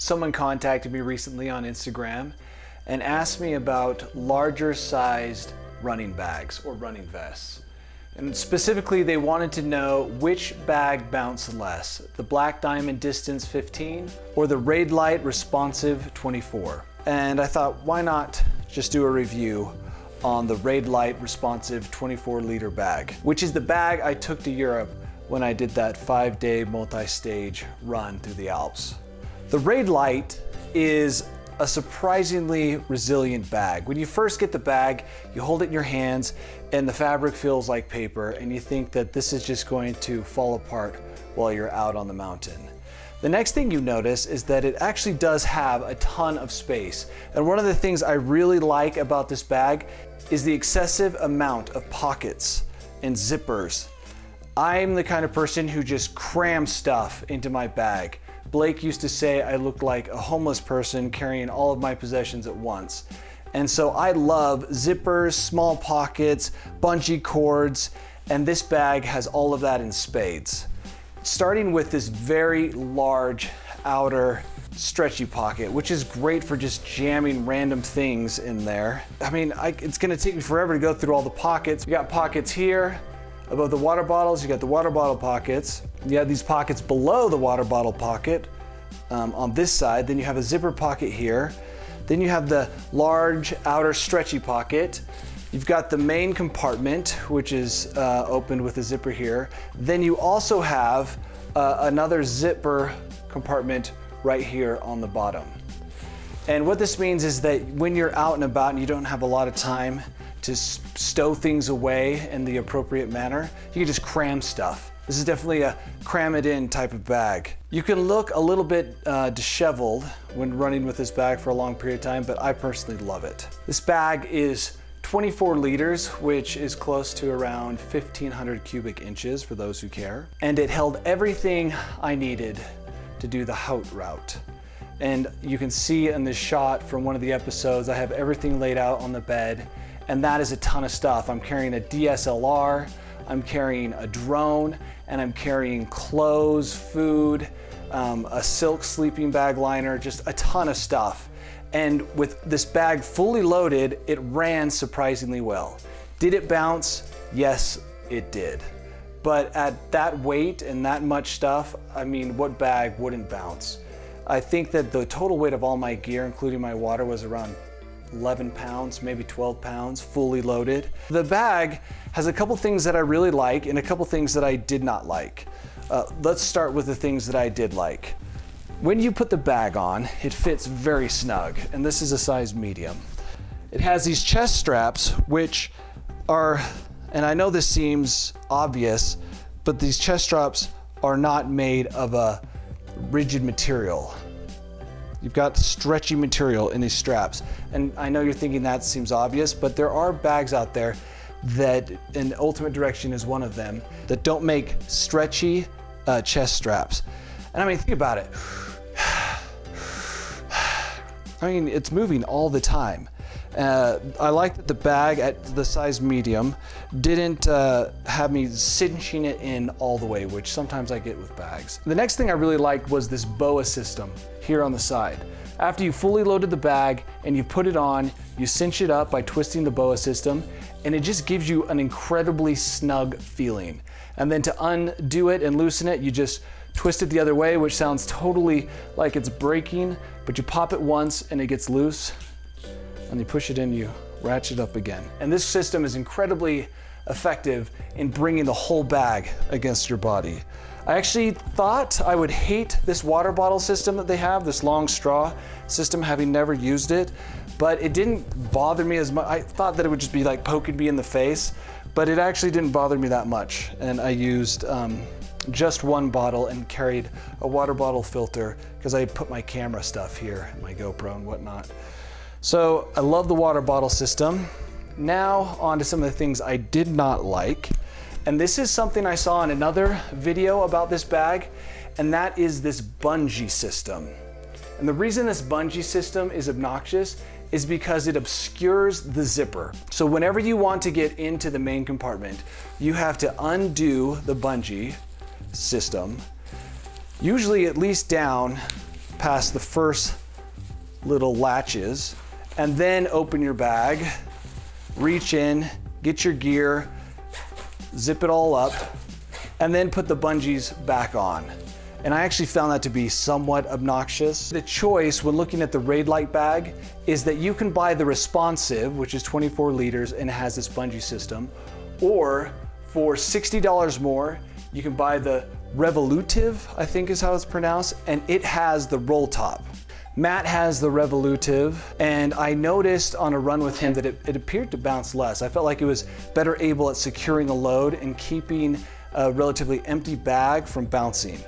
Someone contacted me recently on Instagram and asked me about larger sized running bags or running vests. And specifically, they wanted to know which bag bounced less, the Black Diamond Distance 15 or the Raidlight Responsiv 24. And I thought, why not just do a review on the Raidlight Responsiv 24-liter bag, which is the bag I took to Europe when I did that 5-day multi-stage run through the Alps. The Raidlight is a surprisingly resilient bag. When you first get the bag, you hold it in your hands and the fabric feels like paper and you think that this is just going to fall apart while you're out on the mountain. The next thing you notice is that it actually does have a ton of space. And one of the things I really like about this bag is the excessive amount of pockets and zippers. I'm the kind of person who just crams stuff into my bag. Blake used to say I looked like a homeless person carrying all of my possessions at once. And so I love zippers, small pockets, bungee cords, and this bag has all of that in spades. Starting with this very large outer stretchy pocket, which is great for just jamming random things in there. I mean, it's gonna take me forever to go through all the pockets. We got pockets here. Above the water bottles, you got the water bottle pockets. You have these pockets below the water bottle pocket on this side. Then you have a zipper pocket here. Then you have the large outer stretchy pocket. You've got the main compartment, which is opened with a zipper here. Then you also have another zipper compartment right here on the bottom. And what this means is that when you're out and about and you don't have a lot of time to stow things away in the appropriate manner, you can just cram stuff. This is definitely a cram it in type of bag. You can look a little bit disheveled when running with this bag for a long period of time, but I personally love it. This bag is 24 liters, which is close to around 1,500 cubic inches for those who care. And it held everything I needed to do the Hout route. And you can see in this shot from one of the episodes, I have everything laid out on the bed. And that is a ton of stuff. I'm carrying a DSLR, I'm carrying a drone, and I'm carrying clothes, food, a silk sleeping bag liner, just a ton of stuff. And with this bag fully loaded, it ran surprisingly well. Did it bounce? Yes, it did. But at that weight and that much stuff, I mean, what bag wouldn't bounce? I think that the total weight of all my gear, including my water, was around 11 pounds, maybe 12 pounds, fully loaded. The bag has a couple things that I really like and a couple things that I did not like. Let's start with the things that I did like. When you put the bag on, it fits very snug, and this is a size medium. It has these chest straps, which are, and I know this seems obvious, but these chest straps are not made of a rigid material. You've got stretchy material in these straps. And I know you're thinking that seems obvious, but there are bags out there that, and Ultimate Direction is one of them, that don't make stretchy chest straps. And I mean, think about it. I mean, it's moving all the time. I like that the bag at the size medium didn't have me cinching it in all the way, which sometimes I get with bags. The next thing I really liked was this BOA system here on the side. After you fully loaded the bag and you put it on, you cinch it up by twisting the BOA system, and it just gives you an incredibly snug feeling. And then to undo it and loosen it, you just twist it the other way, which sounds totally like it's breaking, but you pop it once and it gets loose, and you push it in, you ratchet up again. And this system is incredibly effective in bringing the whole bag against your body. I actually thought I would hate this water bottle system that they have, this long straw system, having never used it, but it didn't bother me as much. I thought that it would just be like poking me in the face, but it actually didn't bother me that much. And I used just one bottle and carried a water bottle filter because I put my camera stuff here, my GoPro and whatnot. So I love the water bottle system. Now on to some of the things I did not like. And this is something I saw in another video about this bag, and that is this bungee system. And the reason this bungee system is obnoxious is because it obscures the zipper. So whenever you want to get into the main compartment, you have to undo the bungee system, usually at least down past the first little latches, and then open your bag, reach in, get your gear, zip it all up, and then put the bungees back on. And I actually found that to be somewhat obnoxious. The choice when looking at the Raidlight bag is that you can buy the Responsiv, which is 24 liters and has this bungee system, or for $60 more, you can buy the Revolutiv, I think is how it's pronounced, and it has the roll top. Matt has the Revolutiv, and I noticed on a run with him that it appeared to bounce less. I felt like it was better able at securing the load and keeping a relatively empty bag from bouncing.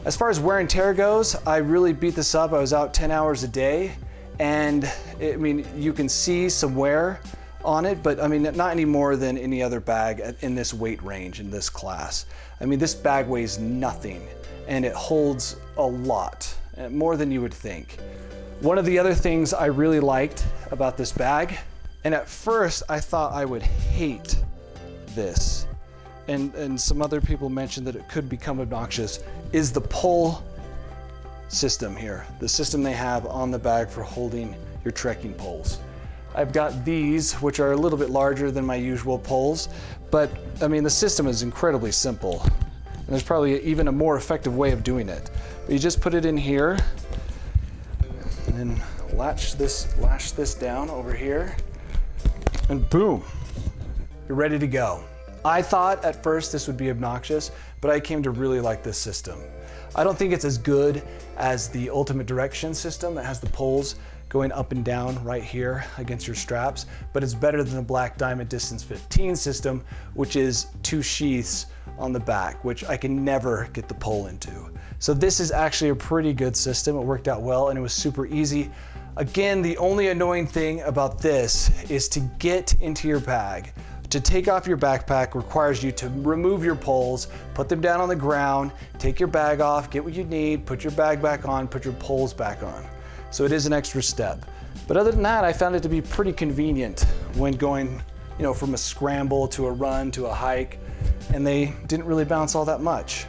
As far as wear and tear goes, I really beat this up. I was out 10 hours a day, and I mean, you can see some wear on it, but I mean, not any more than any other bag in this weight range, in this class. I mean, this bag weighs nothing, and it holds a lot, more than you would think. One of the other things I really liked about this bag, and at first I thought I would hate this, and some other people mentioned that it could become obnoxious, is the pull system here. The system they have on the bag for holding your trekking poles. I've got these, which are a little bit larger than my usual poles, but I mean, the system is incredibly simple. And there's probably even a more effective way of doing it. But you just put it in here, and then lash this down over here, and boom, you're ready to go. I thought at first this would be obnoxious, but I came to really like this system. I don't think it's as good as the Ultimate Direction system that has the poles going up and down right here against your straps, but it's better than the Black Diamond Distance 15 system, which is 2 sheaths on the back, which I can never get the pole into. So this is actually a pretty good system. It worked out well, and it was super easy. Again, the only annoying thing about this is to get into your bag. To take off your backpack requires you to remove your poles, put them down on the ground, take your bag off, get what you need, put your bag back on, put your poles back on. So it is an extra step. But other than that, I found it to be pretty convenient when going, you know, from a scramble to a run to a hike, and they didn't really bounce all that much.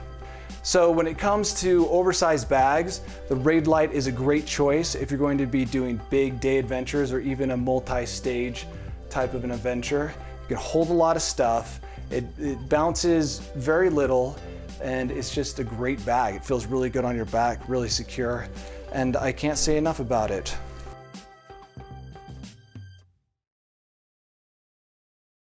So when it comes to oversized bags, the Raidlight is a great choice if you're going to be doing big day adventures or even a multi-stage type of an adventure. You can hold a lot of stuff, it bounces very little, and it's just a great bag. It feels really good on your back, really secure, and I can't say enough about it.